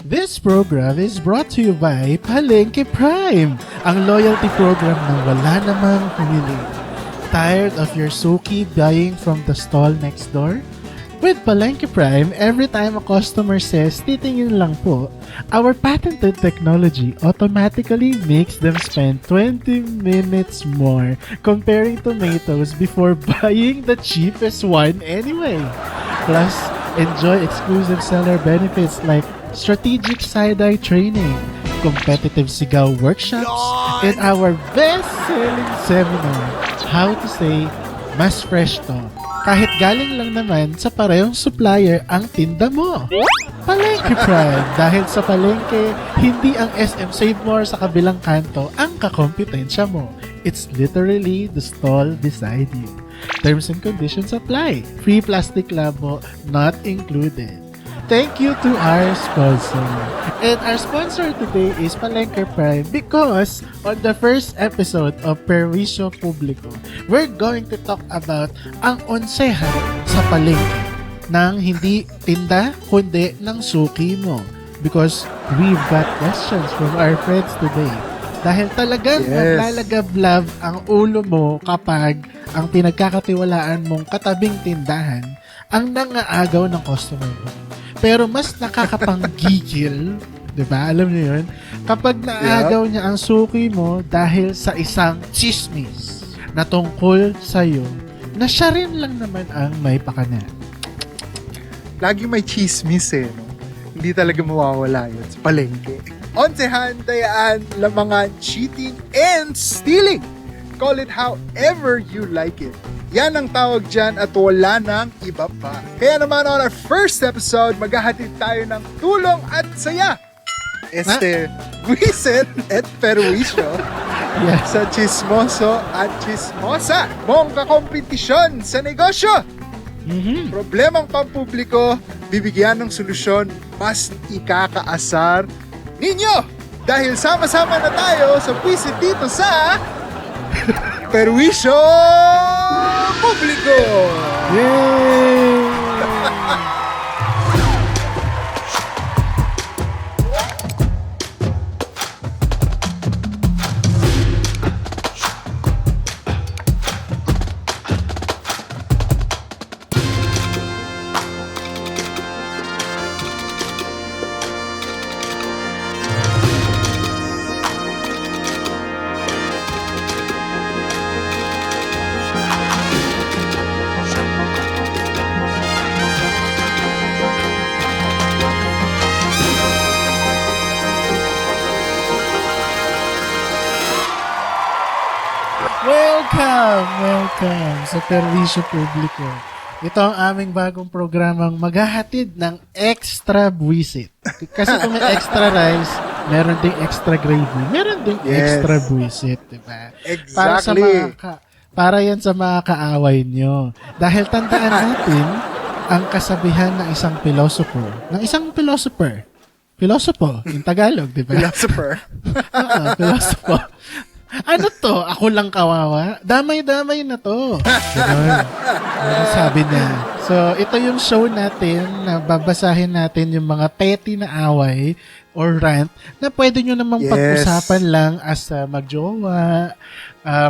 This program is brought to you by Palengke Prime, ang loyalty program na wala namang humili. Tired of your suki buying from the stall next door? With Palengke Prime, every time a customer says, titingin lang po, our patented technology automatically makes them spend 20 minutes more comparing tomatoes before buying the cheapest one anyway. Plus, enjoy exclusive seller benefits like strategic side-eye training, competitive sigaw workshops, and our best-selling seminar, How to Say Mas Fresh To. Kahit galing lang naman sa parehong supplier ang tinda mo. Palengke Prime. Dahil sa Palengke, hindi ang SM Save More sa kabilang kanto ang kakompetensya mo. It's literally the stall beside you. Terms and conditions apply. Free plastic labo not included. Thank you to our sponsor. And our sponsor today is Palengke Prime because on the first episode of Perwisyo Publiko, we're going to talk about ang onsehan sa palengke ng hindi tinda kundi ng suki mo. Because we've got questions from our friends today. Dahil talagang maglalagablab ang ulo mo kapag ang pinagkakatiwalaan mong katabing tindahan ang nangaagaw ng customer mo. Pero mas nakakapanggigil, di ba? Alam niyo yun? Kapag naagaw niya ang suki mo dahil sa isang chismis na tungkol sa'yo, na siya rin lang naman ang may pakana. Lagi may chismis no? Hindi talaga mawawala yun sa palengke. Onsehan, dayaan, lamangan, cheating, and stealing. Call it however you like it. Yan ang tawag dyan at wala nang iba pa. Kaya naman on our first episode, maghahatid tayo ng tulong at saya. Buisit at perwisyo sa chismoso at chismosa mong kakompetisyon sa negosyo. Problemang pampubliko, bibigyan ng solusyon, mas ikakaasar ninyo. Dahil sama-sama na tayo sa Buisit dito sa Perwisyo Publiko! Yay! Welcome sa Perwisyo Publiko. Ito ang aming bagong programang maghahatid ng extra buwisit. Kasi kung may extra rice, meron ding extra gravy, meron ding extra buwisit, diba? Exactly. Para yan sa mga kaaway nyo. Dahil tandaan natin ang kasabihan ng isang philosopher. Philosopher, in Tagalog, diba? Philosopher. Philosopher. Ano to? Ako lang kawawa? Damay-damay na to. Ganun. Ano sabi niya. So, ito yung show natin na babasahin natin yung mga petty na away or rant na pwede nyo namang pag-usapan lang as magjowa,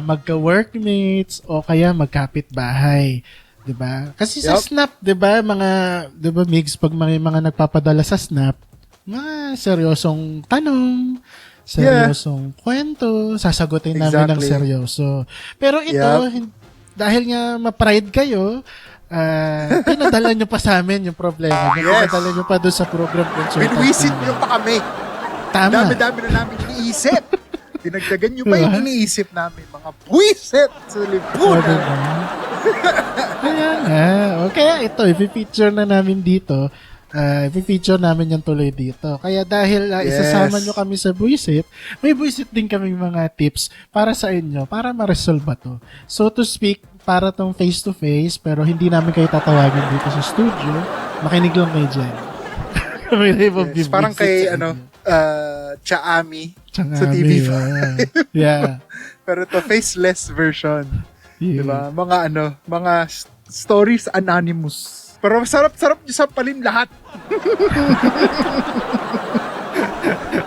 magka-workmates, o kaya magkapit-bahay. Diba? Kasi sa Snap, diba, diba, Migs, pag mga nagpapadala sa Snap, mga seryosong tanong, seryosong kwento, sasagutin namin ng seryoso. Pero ito, dahil nga ma-pride kayo, pinadala nyo pa sa amin yung problema. Pinadala nyo pa doon sa program consultant. Binwisit nyo pa kami. Tama. Dami-dami na namin iniisip. Dinagdagan nyo pa yung iniisip namin. Mga buwisit sa lipunan. Kaya nga. Kaya ito, i-feature na namin dito. I-feature namin yung tuloy dito. Kaya dahil isasama nyo kami sa buwisit, may buwisit din kaming mga tips para sa inyo, para ma-resolve to. So to speak, para tong face-to-face, pero hindi namin kayo tatawagin dito sa studio, makinig lang kayo dyan. Kami na parang kay, Chaami sa TV5. Yeah. Pero to faceless version. Diba? Mga stories anonymous. Pero sarap-sarap nyo sampalin lahat.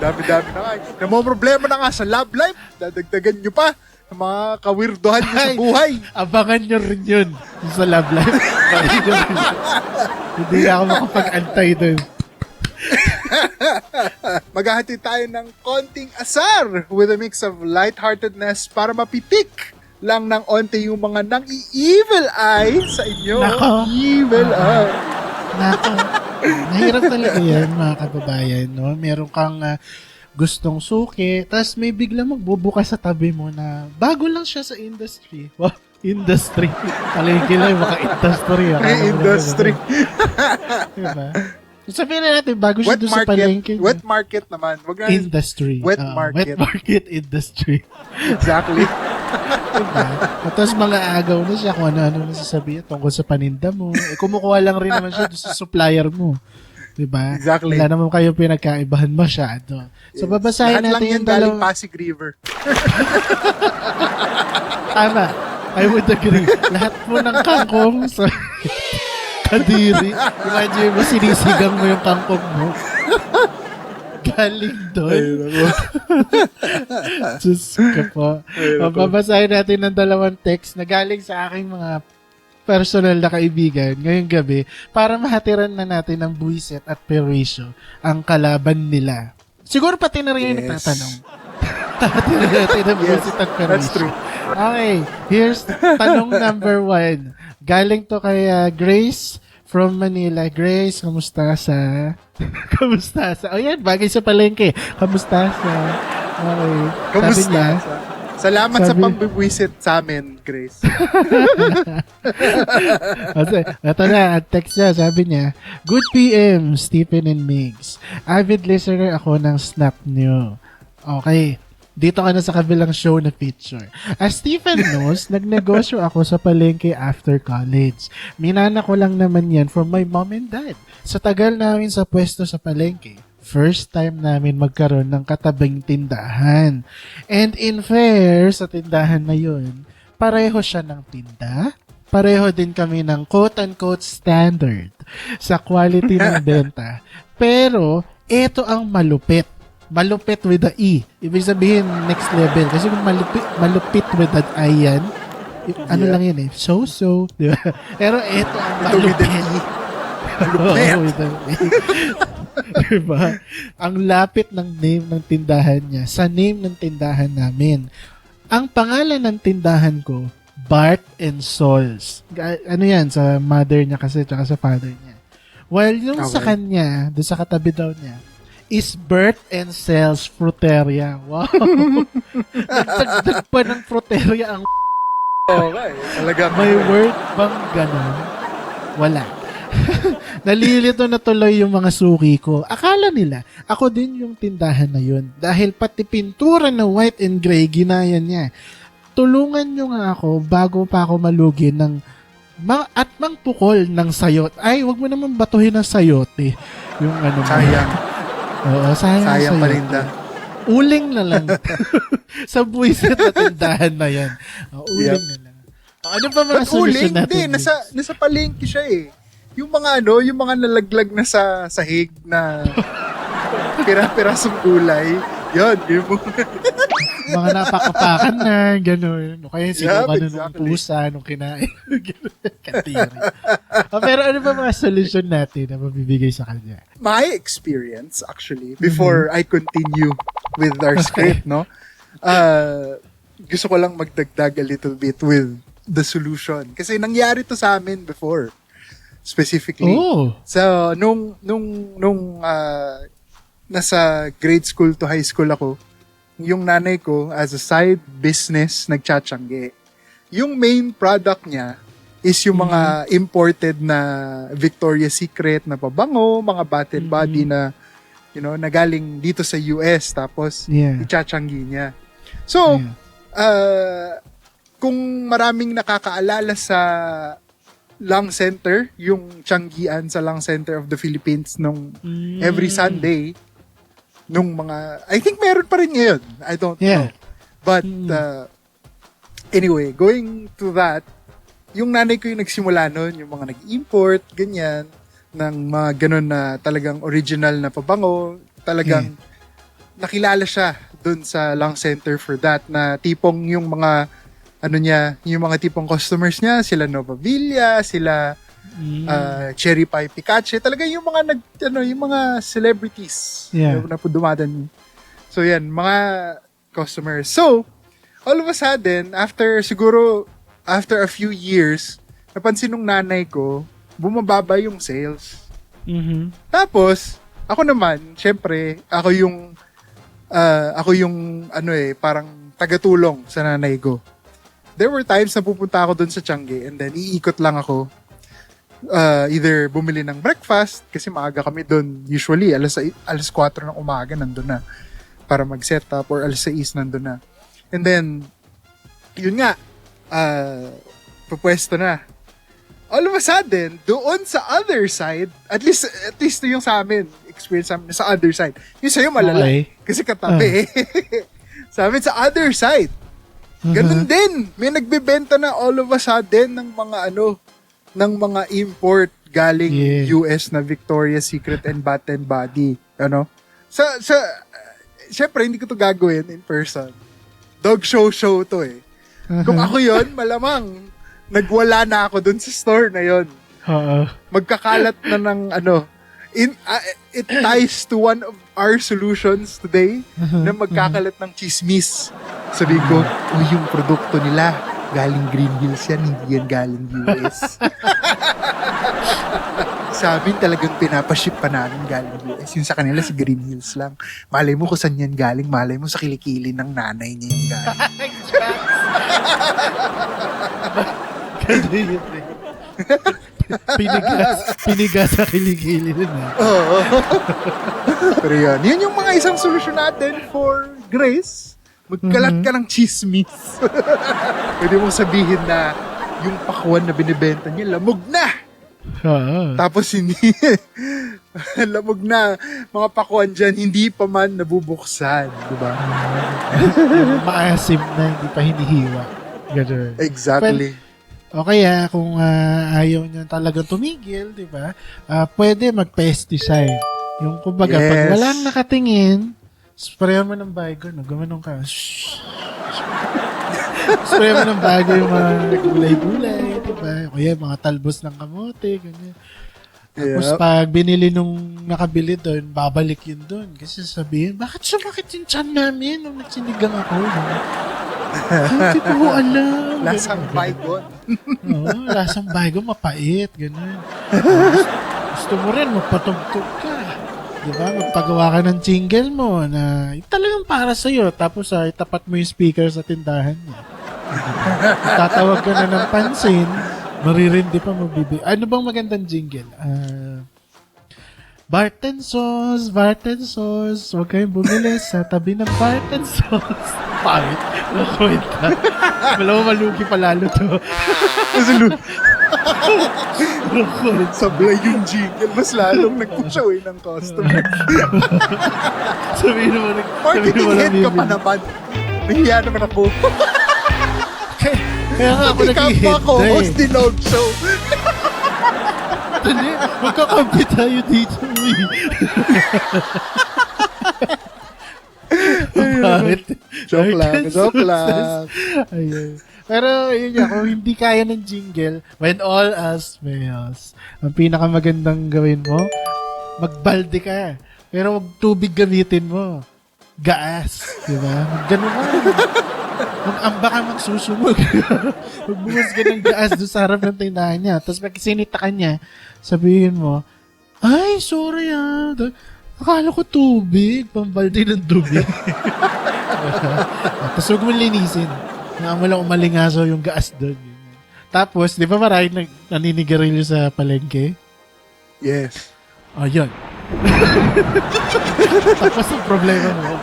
Dami-dami na nga. Namomroblema na nga sa love life. Dadagdagan nyo pa ng mga kawirdohan nyo sa buhay. Abangan nyo rin yun sa love life. Hindi ako makapag-antay doon. Maghahatid tayo ng konting asar with a mix of lightheartedness para mapitik lang ng onte yung mga nang-i-evil eye sa inyo. Nako. Evil eye. Nako. Mahirap talaga yan, mga kababayan. No? Meron kang gustong suki, tapos may bigla magbubukas sa tabi mo na bago lang siya sa industry. Wow, industry. Palagi lang, maka-industry. May industry. Diba? Sabihin na natin, bago siya doon sa palengke. Wet market naman. Wag na industry. Wet market. Wet market industry. Exactly. Diba? At tapos mga agaw na siya kung ano-ano na sasabihin tungkol sa paninda mo. Kumukuha lang rin naman siya doon sa supplier mo. Diba? Exactly. Wala naman kayo pinagkaibahan masyado. So, babasahin Lahat natin lang yan yung galing dalawang... Pasig River. Tama. I would agree. Lahat po ng kangkong sa Kadiri. Imagine mo, sinisigang mo yung kangkong mo. Galing doon. Diyos ko po. Babasahin natin ng dalawang text na galing sa aking mga personal na kaibigan ngayong gabi para mahatiran na natin ng buwiset at perwisyo ang kalaban nila. Siguro pati na rin yung nagtatanong. Hatiran natin ng buwiset at perwisyo. That's true. Okay, here's tanong number 1. Galing to kay Grace from Manila. Grace, kamusta sa... kamusta sa... Oh yan, bagay sa palengke. Kamusta sa... Okay. Kamusta? Sabi niya, Salamat sa pambibwisit sa amin, Grace. Ito na, at text niya, sabi niya, Good PM, Stephen and Migs. Avid listener ako ng Snap niyo. Okay. Dito ka na sa kabilang show na feature. As Stephen knows, nagnegosyo ako sa palengke after college. Minana ko lang naman yan from my mom and dad. Sa tagal namin sa pwesto sa palengke, first time namin magkaroon ng katabing tindahan. And in fair, sa tindahan na yun, pareho siya ng tinda. Pareho din kami ng quote-unquote standard sa quality ng benta. Pero, ito ang malupit. Malupit with the E. Ibig sabihin, next level. Kasi kung malupit with the I yan, ano lang yan eh, so. Di ba? Pero ito ang malupit. Diba? Ang lapit ng name ng tindahan niya sa name ng tindahan namin. Ang pangalan ng tindahan ko, Bart and Sols. Ano yan? Sa mother niya kasi tsaka sa father niya. While yung sa kanya, doon sa katabi daw niya, is Bert and Sells Fruteria. Wow! Nagtagdag pa ng fruteria ang Okay. Talaga. may word bang ganun? Wala. Nalilito na tuloy yung mga suki ko. Akala nila, ako din yung tindahan na yun. Dahil pati pintura na white and gray, ginaya niya. Tulungan nyo nga ako bago pa ako malugi ng at mangpukol ng sayot. Ay, wag mo naman batuhin ng sayote. Yung ano mo. Sayang. Oo, sayang paninda. Uling na lang. Sa buwisit na tindahan na yan. Uling na lang. Ano pa mga solusyon natin? Hindi, nasa palengke siya eh. Yung mga yung mga nalaglag na sa sahig na pira-pirasong gulay. Yun, yung mga napakapakan na, gano'n. O kaya sigaw ka exactly. Nung pusa, nung kinain. Katiri. Pero ano ba mga solusyon natin na mabibigay sa kanya? My experience, actually, before I continue with our script, no? Gusto ko lang magdagdag a little bit with the solution. Kasi nangyari to sa amin before. Specifically. Oh. So, nung nasa grade school to high school ako, yung nanay ko, as a side business, nagtsatsyangge. Yung main product niya is yung mga imported na Victoria's Secret na pabango, mga Bath and Body na, na galing dito sa US, tapos itsatsanggi niya. So, kung maraming nakakaalala sa Lung Center, yung Tianggian sa Lung Center of the Philippines nung every Sunday, nung mga, I think meron pa rin ngayon. I don't know. But, anyway, going to that, yung nanay ko yung nagsimula nun, yung mga nag-import, ganyan, ng mga ganun na talagang original na pabango, talagang nakilala siya dun sa Lung Center for that, na tipong yung mga yung mga tipong customers niya, sila Nova Villa, sila Cherry Pie Pikachu, talaga yung mga yung mga celebrities na dumadan. So yan, mga customers. So, all of a sudden, after a few years, napansin nung nanay ko, bumababa yung sales. Mhm. Tapos, ako naman, syempre, ako yung parang tagatulong sa nanay ko. There were times na pupunta ako dun sa Tiangge and then iikot lang ako. Either bumili ng breakfast, kasi maaga kami dun. Usually, alas 4 ng umaga nandun na para mag-set up, or alas 6 nandun na. And then, yun nga, pupwesto na. All of a sudden, doon sa other side, at least yung sa amin, experience namin sa other side. Yung sa'yo malala, kasi katabi. Sa amin, sa other side, ganun din. May nagbebenta na all of a sudden ng mga import galing US na Victoria's Secret and Bath and Body. Syempre, hindi ko to gagawin in person. Dog show to eh. Kung ako yon, malamang nagwala na ako dun sa store na yon. Magkakalat na ng it ties to one of our solutions today na magkakalat ng chismis. Sabi ko, yung produkto nila galing Green Hills yan, hindi yan galing US. Sa amin talagang pinapaship pa namin galing US. Yung sa kanila si Green Hills lang. Malay mo kung saan yan galing. Malay mo sa kilikili ng nanay niya yung galing. Pinigas sa kilikili din. Oo. Pero yun yung mga isang solusyon natin for Grace. Magkalat ka ng chismis. Pwede mong sabihin na yung pakwan na binibenta niya, lamog na! Tapos hindi, lamog na. Mga pakwan dyan, hindi pa man nabubuksan. Diba? Maasim na, hindi pa hinihiwa. Ganun. Exactly. O kaya, kung ayaw niya talagang tumigil, di ba? Pwede mag-pesticide. Yung kumbaga, pag walang nakatingin, sprayan mo ng bago, gumanong ka. Sprayan mo ng bago yung mga gulay-gulay, diba? O kaya mga talbos ng kamote, ganyan. Tapos pag binili nung nakabili doon, babalik yun doon. Kasi sabihin, bakit sumakit yung tiyan namin nung nagsinigang ako? Hindi ko alam. Lasang baygon. Oo, lasang baygon, mapait, ganyan. Gusto mo rin, magpatugtog ka. Diba? Magpagawa ka ng jingle mo na talagang para sa'yo. Tapos itapat mo yung speaker sa tindahan niya. Tatawag ka na ng pansin, maririndi pa magbibig. Ano bang magandang jingle? Barton Sauce. Huwag kayong bumili sa tabi ng Barton Sauce. Pangit. Wait na. Malugi pa lalo to. Sablay yung jingle, mas lalong nag-push away ng customer. Sabihin naman, marketing head ka pa naman. Nahiya naman ako. Kaya nga ako nag-i-hit ako, host din Log Show. Dali, magkakampi tayo dito. Joke lang. Ayun. Pero yun nga, kung hindi kaya ng jingle, when all else fails, ang pinakamagandang gawin mo, magbalde ka. Pero wag tubig gamitin mo. Gaas. Diba? Ganun ka. Mag-amba ka, magsusumog. Magbuhos ka ng gaas doon sa harap ng tindahan niya. Tapos pag sinita ka niya, sabihin mo, ay, sorry akala ko tubig. Pambalde ng tubig. Tapos huwag mo linisin. Nga mo lang umalingaso yung gaas doon. Tapos, di ba maraming naninigarilyo sa palengke? Yes. Yun. Tapos ang problema mo.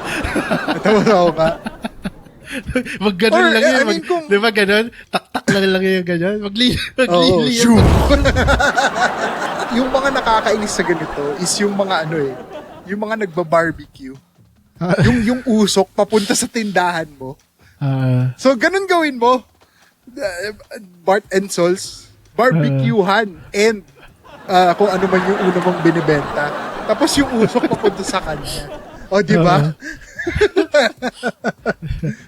Tapos ako ka. Mag-ganon lang yun. Di ba ganon? Tak-tak lang yung ganon. Maglili yun. Yung mga nakakainis sa ganito is yung mga yung mga nagba-barbecue. yung usok papunta sa tindahan mo. So, ganun gawin mo. Bart and Souls, barbecuehan and kung ano man yung una mong binibenta. Tapos yung usok papunta sa kanya. O, di ba?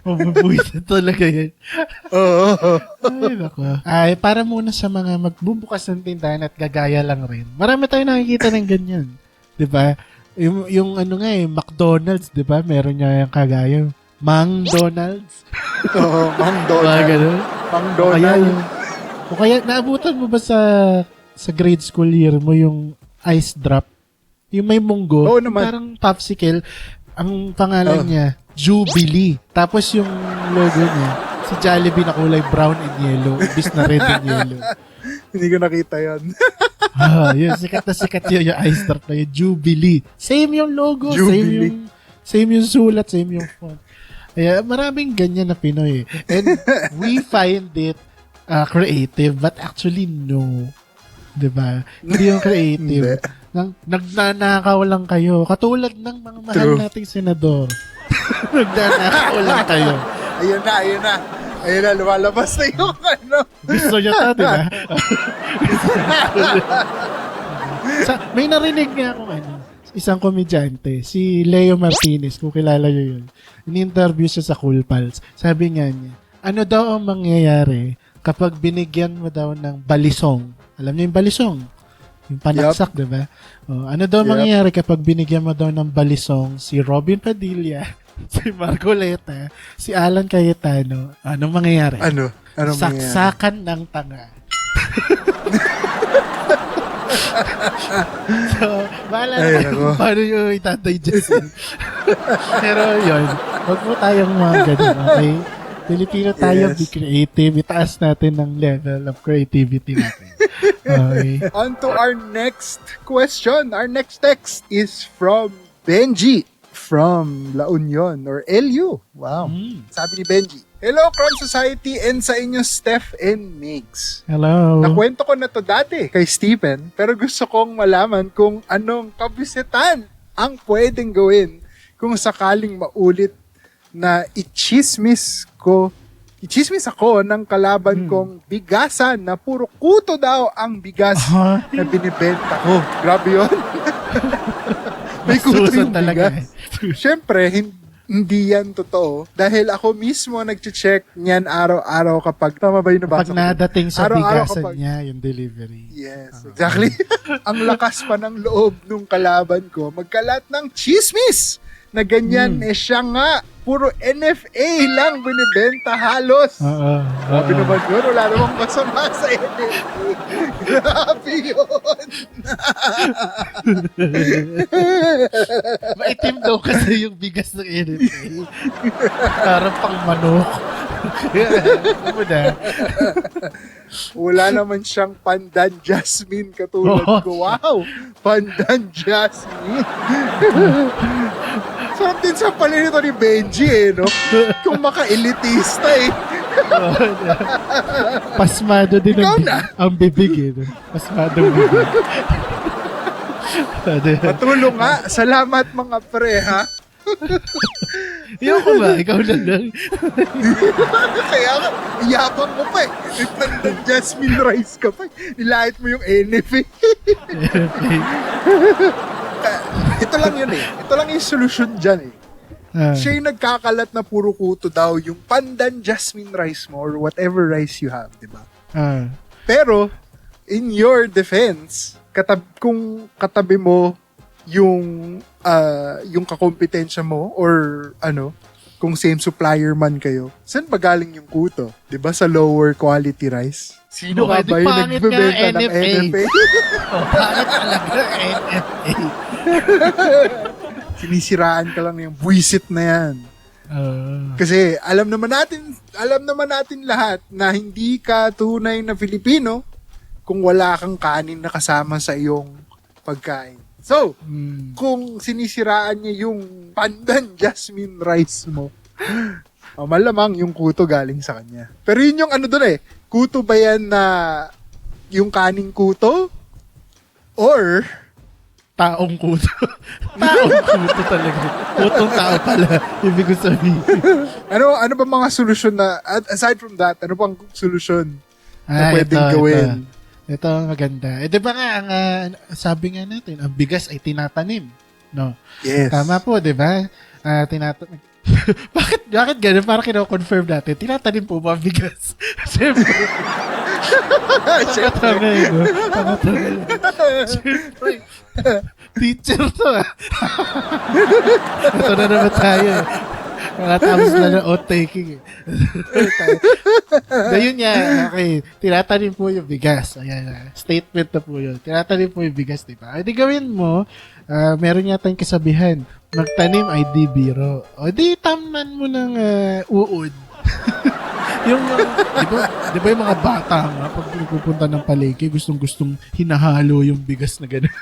Mabubuhisan talaga yan. Oo. Ay, nako. Ay, para muna sa mga magbubukas ng tindahan at gagaya lang rin. Marami tayong nakikita ng ganyan. 'Di ba? Yung ano nga McDonald's, 'di ba? Meron niya yung kagaya. McDonald's. Oo, Mang Mga Donald. ganun. Mang O kaya, Donald. naabutan mo ba sa grade school year mo yung ice drop? Yung may munggo. Oo naman. Parang popsicle. Ang pangalan Oo. niya, Jubilee. Tapos yung logo niya, si Jollibee na kulay brown and yellow, imbis na red and yellow. Hindi ko nakita yan. Yun, sikat yun, yung ice drop na yun, Jubilee. Same yung logo, Jubilee. same yung sulat, same yung font. Kaya maraming ganyan na Pinoy. And we find it creative, but actually no. Diba? Hindi yung creative. Nagnanakaw lang kayo. Katulad ng mga mahal True. nating senador. Nagnanakaw lang kayo. Ayun na. Ayun na, lumalabas na yung ano. Gusto niya ta, diba? May narinig nga akong isang komedyante, si Leo Martinez, kung kilala niyo yun. In-interview siya sa Cool Pals. Sabi nga niya, ano daw ang mangyayari kapag binigyan mo daw ng balisong? Alam niyo yung balisong? Yung panaksak, diba? Ano daw mangyayari kapag binigyan mo daw ng balisong si Robin Padilla, si Marcoleta, si Alan Cayetano? Anong mangyayari? Ano? Anong mangyayari? Saksakan ng tanga. So, bahala na Ay, kayo nako. kung paano nyo itadigest yun. Pero yun, huwag mo tayong mga ganun, okay? Pilipino tayo, Yes. be creative. Itaas natin ng level of creativity natin. Okay. On to our next question. Our next text is from Benji from La Union or LU. Wow. Sabi ni Benji, hello, Crown Society and sa inyo, Steph and Migs. Hello. Nakwento ko na to dati kay Stephen, pero gusto kong malaman kung anong kabisitan ang pwedeng gawin kung sakaling maulit na ichismis ako ng kalaban kong bigasan na puro kuto daw ang bigas na binibenta ko. Grabe yun. May kuto Basusan yung talaga bigas. Siyempre, hindi yan totoo. Dahil ako mismo nag-check niyan araw-araw kapag tama ba yung nabasa Pag nadating sa Araw-araw bigasan kapag- niya, yung delivery. Yes, exactly. Ang lakas pa ng loob nung kalaban ko. Magkalat ng chismis na ganyan siya nga. Puro NFA lang binibenta halos. Oo. Grabe naman yun. Wala namang masama sa NFA. Grabe yun. Maitim daw kasi yung bigas ng NFA. Parang pang manok. Ano mo na? Wala naman siyang pandan jasmine katulad ko. Wow! Pandan jasmine. Sarap din sa palinito ni Benji no? Kung maka-elitista Pasmado din Ikaw ang, na. ang bibig no? Pasmado ang bibig. Patulong nga. Salamat mga pre, ha? Ikaw ko ba? Ikaw na lang. Kaya nga, iyabang mo pa May pandan jasmine rice ka pa Nilahit mo yung NFA. Ito lang yun Ito lang yung solusyon dyan Siya yung nagkakalat na puro kuto daw yung pandan jasmine rice mo or whatever rice you have, di ba? Pero, in your defense, kung katabi mo yung kakompetensya mo or kung same supplier man kayo, saan ba galing yung kuto? 'Di ba sa lower quality rice? Sino Okay, nga ba yung pangit nga nagbebenta ng NFA? NFA? Bakit talaga NFA? Sinisiraan ka lang yung buwisit na yan. Kasi alam naman natin lahat na hindi ka tunay na Filipino kung wala kang kanin na kasama sa iyong pagkain. So, kung sinisiraan niya yung pandan jasmine rice mo, malamang yung kuto galing sa kanya. Pero yun yung doon kuto ba yan na yung kaning kuto? Or Taong kuto. Taong kuto talaga. Kutong tao pala. Ibig ko sabihin. ano ba mga solusyon na, aside from that, ano pang solusyon na pwedeng gawin? Ito ang maganda. Di ba nga, sabi nga natin, ang bigas ay tinatanim. No? Yes. Tama po, di ba? Bakit gano'n? Parang kino-confirm natin. Tinatanim po ba ang bigas? Siyempre. Pangatangay. Siyempre. Teacher to ah. Ito na naman tayo eh. Nakatapos na ng outtaking eh. Yun nga, okay. Tinatanim po yung bigas. Ayan, statement na po yun. Tinatanim po yung bigas, di ba? Di gawin mo, meron yata yung kasabihan, magtanim ay di biro. O di tamnan mo ng uod. Yung, di ba yung mga bata nga, pag pupunta ng palengke, gustong-gustong hinahalo yung bigas na gano'n.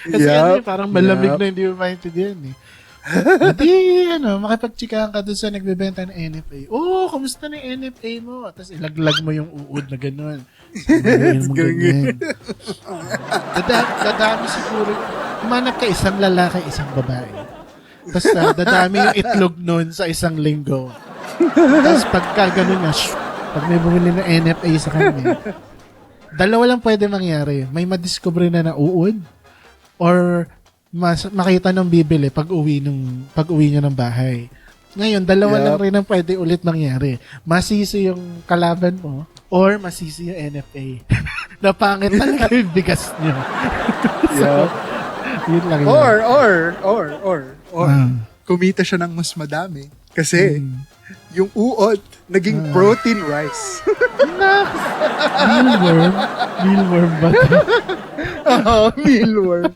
Kasi parang malamig na hindi mo maintindihan eh. Hindi, makipagtsikahan ka doon sa nagbebenta ng NFA. Oh, kamusta na yung NFA mo? Tapos ilaglag mo yung uod na gano'n. Mo ganyan. Dadami siguro. Humanap ka isang lalaki, isang babae. Tapos dadami yung itlog nun sa isang linggo. Tapos pagka gano'n na, pag may bumili ng NFA sa kanya, dalawa lang pwede mangyari. May madiscover na uod or makita ng bibili pag uwi niya ng bahay. Ngayon, dalawa lang rin ang pwede ulit mangyari. Masisi yung kalaban mo or masisi yung NFA. Napangit talaga yung bigas niyo. So, yun lang yun. Or kumita siya ng mas madami. Kasi, yung uod, naging protein rice. Mealworm? Mealworm ba ito? Oo, mealworm.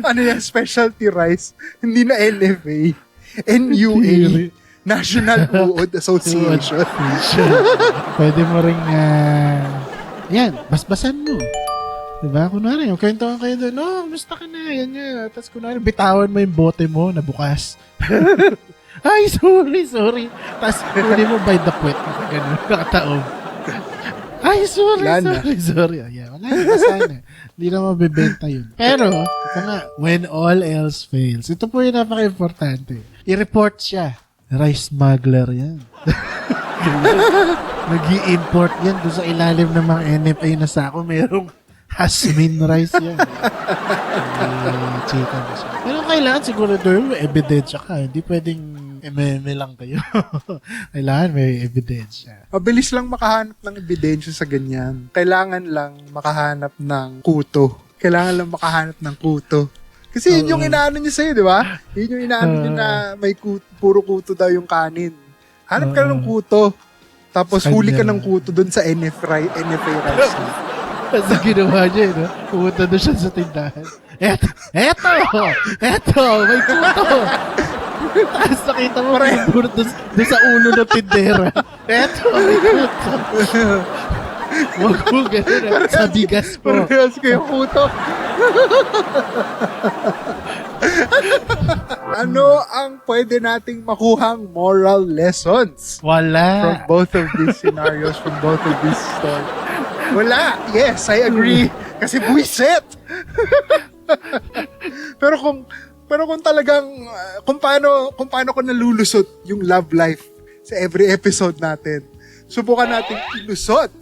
Ano yan? Specialty rice. Hindi na NFA. NUA. National Uod Association. Pwede mo rin yan, basbasan mo. Diba? Kunwari, kwentuhan kayo doon, no, gusto ka na, yan yan. Tapos kunwari, bitawan mo yung bote mo na bukas. Ay, sorry. Tapos kunin mo by the puwet. Ganun, nakataob. Ay, sorry. Yeah, wala na sana. Hindi na mabibenta yun. Pero, ito nga, when all else fails, ito po yung napaka-importante. I-report siya. Rice smuggler yan. Nag-i-import yan doon sa ilalim ng mga NFA na sako. Merong Hasmin rice yan. Chicken siya. Pero kailangan siguro doon may ebidensya ka. Hindi pwedeng meme lang kayo. Kailangan may ebidensya. Mabilis lang makahanap ng ebidensya sa ganyan. Kailangan lang makahanap ng kuto. Kasi yun yung inaano niya sa'yo, di ba? Yun yung inaano niya na may puro kuto daw yung kanin. Hanap ka ng kuto. Tapos huli ka ng kuto dun sa NFA rice. Kasi ginawa niya, no? Pumunta doon siya sa tindahan. Eto, may kuto. Tapos nakita mo, puro doon sa ulo ng tindera. Eto, may kuto. Huwag mo gano'n, sa bigas po. Parehas ko yung kuto. Ano ang pwede nating makuhang moral lessons? Wala. From both of these scenarios, from both of these stories. Wala. Yes, I agree. Kasi buwisit. Pero kung talagang kung paano ko nalulusot yung love life sa every episode natin, subukan nating ilusot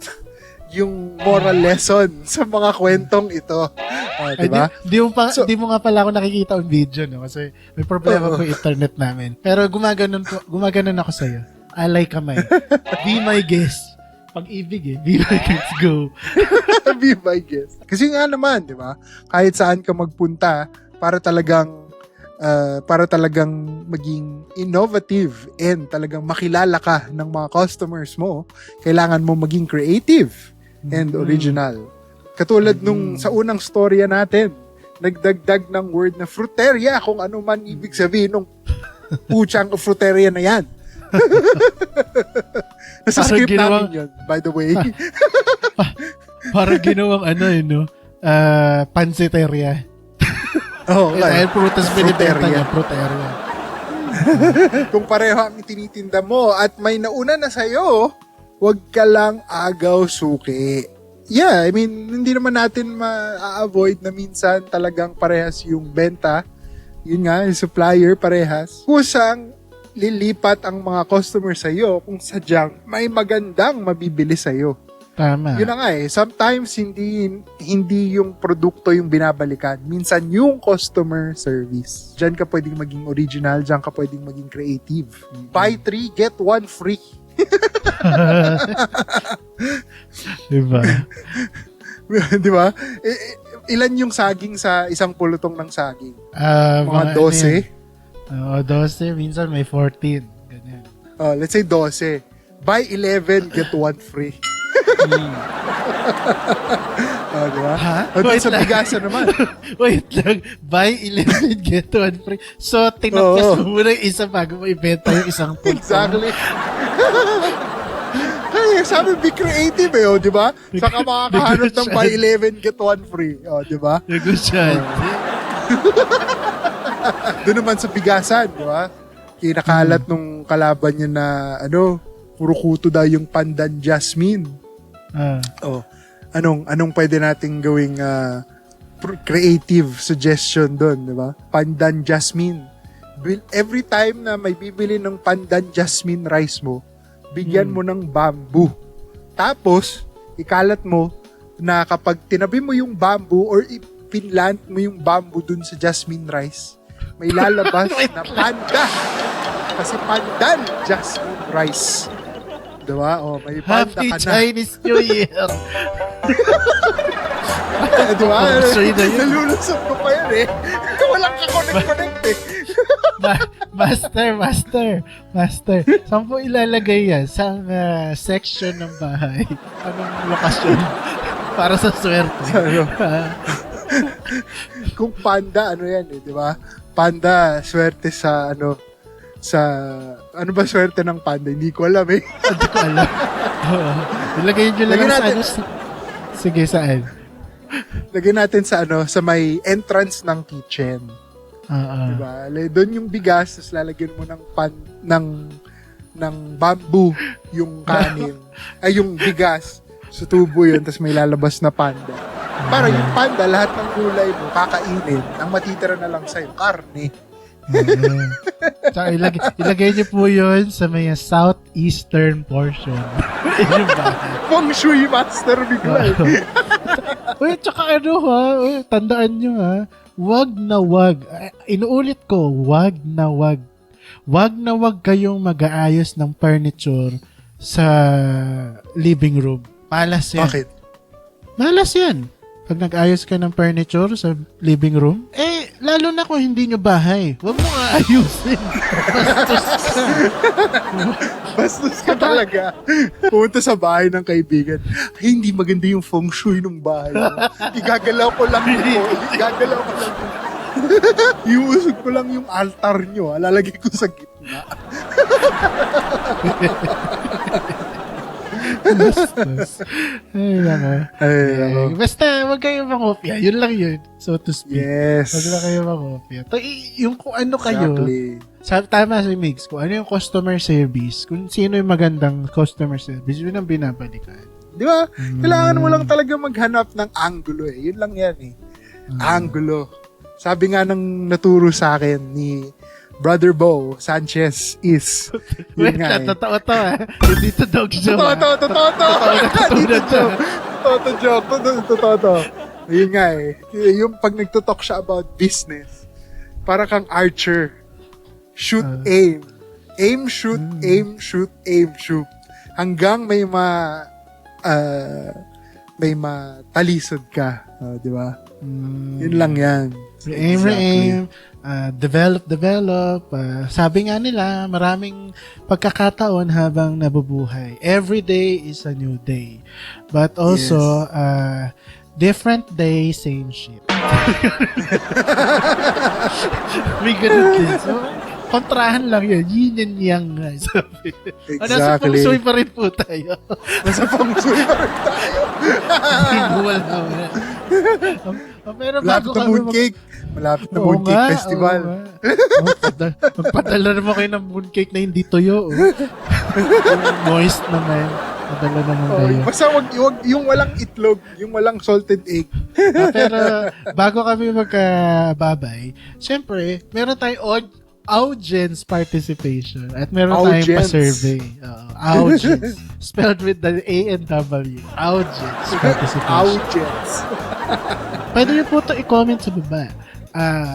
yung moral lesson sa mga kwentong ito. Diba? Di mo nga pala ako nakikita ang video, no? Kasi may problema po yung internet namin. Pero gumaganon ako sa'yo. Alay kamay. Be my guest. Pag-ibig eh. Be my guest. Go. Be my guest. Kasi nga naman, di ba? Kahit saan ka magpunta, para talagang maging innovative and talagang makilala ka ng mga customers mo, kailangan mo maging creative and original. Katulad nung sa unang storya natin, nagdagdag ng word na fruteria, kung ano man ibig sabihin nung puchang fruteria na yan. Nasa script namin yun, by the way. Parang ginawang no? Pansiteria. Dahil prutas binibenta niya, fruteria. Kung pareho ang itinitinda mo at may nauna na sa'yo, huwag ka lang agaw suki. Yeah, I mean, hindi naman natin ma-avoid na minsan talagang parehas yung benta. Yun nga, yung supplier parehas. Kusang lilipat ang mga customer sa'yo kung sadyang may magandang mabibili sa'yo. Tama. Yun na nga eh. Sometimes, hindi yung produkto yung binabalikan. Minsan, yung customer service. Diyan ka pwedeng maging original. Diyan ka pwedeng maging creative. Buy 3, get 1 free. Diba? Di ba? Ilan yung saging sa isang pulutong ng saging? Mga 12? 12. Minsan may 14. Ganyan. Let's say 12. Buy 11, get 1 free. Diba? Ha? Doon Wait sa lang. bigasan naman. Wait lang. Buy 11, get 1 free. So, tinapos mo muna yung isa bago mo ibenta yung isang pulpo. Exactly. Ay, sabi, be creative di ba? Saka makakahanap ng buy 11, get 1 free. Di ba? Negosyante. Doon naman sa bigasan, di ba? Kinakalat nung kalaban niya na, puro kuto daw yung pandan jasmine. Anong pwede nating gawing creative suggestion doon, di ba? Pandan jasmine. Every time na may bibili ng pandan jasmine rice mo, bigyan mo ng bamboo. Tapos, ikalat mo na kapag tinabi mo yung bamboo or pinlant mo yung bamboo dun sa jasmine rice, may lalabas na panda. Kasi pandan jasmine rice. Diba? May panda Happy ka na. Chinese New Year. Diba? Sorry na yun. Nalulusot ko pa yun Walang ka-connect eh. Master. Saan po ilalagay yan? Sa section ng bahay? Anong lokasyon? Para sa swerte. Kung panda, yan di ba? Panda, swerte sa ano ba swerte ng panda? Hindi ko alam Hindi ko alam. Ilagay nyo lang sa sige, saan? Lagyan natin sa sa may entrance ng kitchen. Diba? Doon yung bigas, tapos lalagyan mo ng bamboo yung kanin. Ay, yung bigas. Sa tubo yun, tapos may lalabas na panda. Para yung panda, lahat ng gulay mo, kakainin. Ang matitira na lang sa'yo, karne. Tsaka ilagay niyo po yun sa may southeastern portion. Yung bahay. Feng Shui master bigla Uy, tsaka tandaan nyo wag na wag. Inuulit ko, wag na wag. Wag na wag kayong mag-aayos ng furniture sa living room. Malas yan. Bakit? Malas yan. Pag nag-ayos ka ng furniture sa living room, lalo na kung hindi nyo bahay, wag mo aayusin. Bastos ka. Bastos ka talaga. Pumunta sa bahay ng kaibigan. Ay, hindi maganda yung feng shui ng bahay. Igagalaw ko lang ito. Iusog ko lang yung altar nyo. Lalagay ko sa gitna. Bastos. Ay, nako. Basta, wag kayo mangopya. Yun lang yun, so to speak. Yes. Wag lang kayo mangopya. Yung kung ano kayo, exactly. Tama si Migs, kung ano yung customer service, kung sino yung magandang customer service, yun ang binabalikan. Di ba? Kailangan mo lang talaga maghanap ng angulo Yun lang yan Angulo. Sabi nga ng naturo sa akin ni Brother Bo Sanchez is Wait nga, totoo to Hindi to dog show. Totoo. Yun nga yung pag nagtutalk siya about business, para kang archer. Shoot, aim. Aim, shoot, aim, shoot, aim, shoot. Hanggang may matalisod ka. Di ba? Yun lang yan. Aim. Develop. Sabi nga nila, maraming pagkakataon habang nabubuhay. Every day is a new day. But also, different day, same shit. May ganun din. So, kontrahan lang yun. Yin and yang nga. Sabi. Exactly. Nasa feng shui pa rin po tayo. Wala. Pero bago Malapit na mooncake. Malapit na mooncake festival. Magpadala naman kayo ng mooncake na hindi tuyo. Moist naman. Padala naman kayo. Basta wag yung walang itlog, yung walang salted egg. Pero bago kami magkababay, syempre, meron tayong audience participation. At meron tayong Audience. pa-survey. Audience. Spelled with the A and W. Audience participation. Audience. Pwede niyo po ito i-comment sa baba.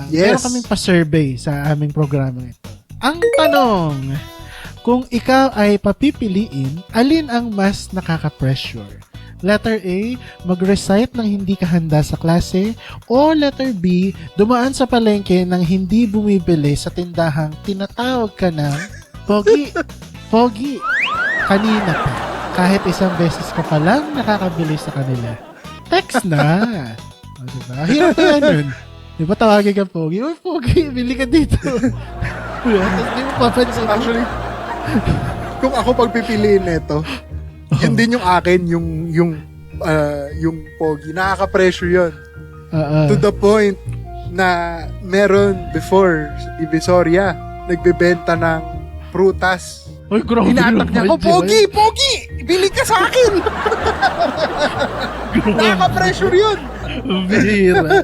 Yes. Meron kaming pa-survey sa aming programa ito. Ang tanong, kung ikaw ay papipiliin, alin ang mas nakaka-pressure? Letter A, mag-recite ng hindi ka handa sa klase. O letter B, dumaan sa palengke nang hindi bumibili sa tindahang tinatawag ka ng Pogi. Pogi. Kanina pa. Kahit isang beses ka pa lang nakakabili sa kanila. Text na. O, diba? Hirap na yan yun. Diba tawagin ka Pogi? Uy, Pogi, bili ka dito. Tapos di mo papansin. Actually, kung ako pagpipiliin nito, yun din yung akin, yung pogi. Nakaka-pressure yun. To the point na meron before sa Divisoria, nagbebenta ng prutas. Uy, grabe. Hinatak niya ako, Pogi! Pogi! Bili ka sa akin! Nakaka-pressure yun! Bira.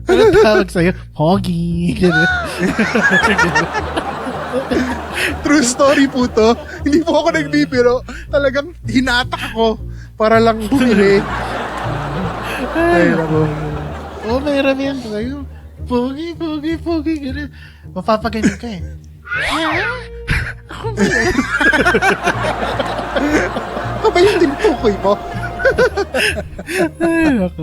Ano tawag sa'yo? Pogi. Ganun. True story po to. Hindi po ako nagbibiro. Talagang hinatak ako para lang bumili. Ay, nako. Oo, mayroon yan. Pogi, pogi, pogi. Ganun. Mapapaganyan ka eh. Ako ba yan? Ako ba yung tinutukoy mo? Ay, nako.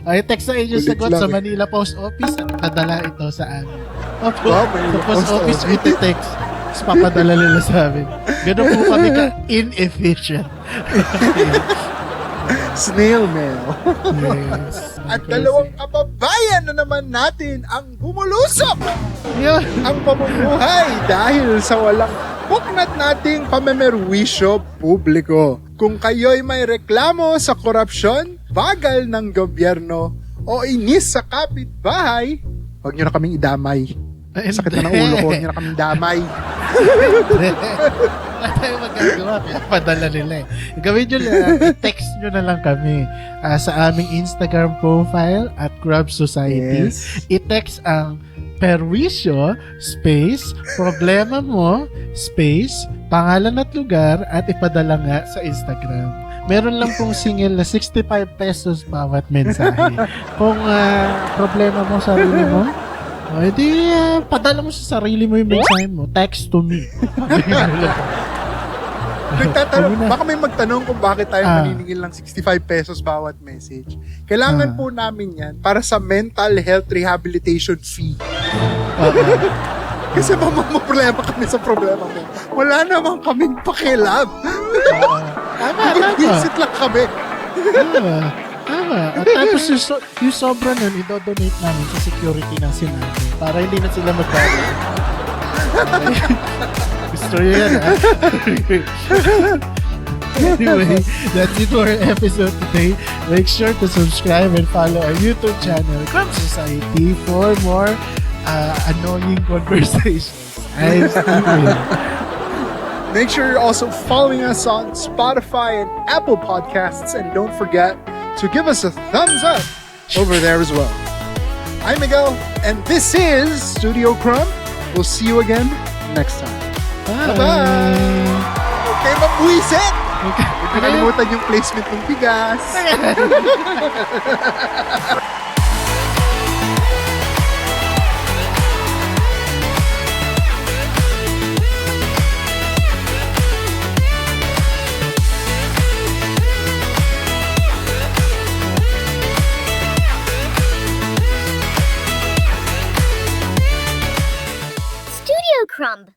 Ay, text na inyo Ulit sagot lang sa eh. Manila Post Office at padala ito sa amin. Opo, Wow, Manila sa Post Post Office Office. with the text. Tapos papadala nila sa amin. Ganun po kami ka inefficient. Snail mail. Yes. At dalawang kababayan na naman natin ang bumulusok Yun. ang pamumuhay dahil sa walang puknat nating pamamerwisyo publiko. Kung kayo'y may reklamo sa korupsyon, bagal ng gobyerno o inis sa kapitbahay, huwag nyo na kaming idamay. Sakit na ng ulo ko, huwag nyo na kaming damay. Wala tayong magagawa. Kaya padala nila eh. Gawin nyo lang, i-text nyo na lang kami sa aming Instagram profile at Grub Society. Yes. I-text ang perwisyo, space, problema mo, space, pangalan at lugar, at ipadala nga sa Instagram. Meron lang pong single na 65 pesos bawat mensahe. Kung problema mo sa sarili mo, o edi padala mo sa sarili mo yung mensahe mo. Text to me. Nagtatanong, baka may magtanong kung bakit tayo maniningil ng 65 pesos bawat message. Kailangan po namin yan para sa mental health rehabilitation fee. Kasi problema kami sa problema mo. Wala naman kaming pakialam. Tama. Visit lang kami. Tama. At tapos yung sobra nun, i-donate namin sa security ng Senado para hindi na sila magbago. Gusto nyo yan, ha? Anyway, that's it for our episode today. Make sure to subscribe and follow our YouTube channel, Crumb Society, for more annoying conversations. I'm Steven. Make sure you're also following us on Spotify and Apple Podcasts, and don't forget to give us a thumbs up over there as well. I'm Miguel, and this is Studio Crumb. We'll see you again next time. Bye-bye! Okay, mabwisit! Okay. Huwag nakalimutan yung placement ng bigas. Studio Crumb.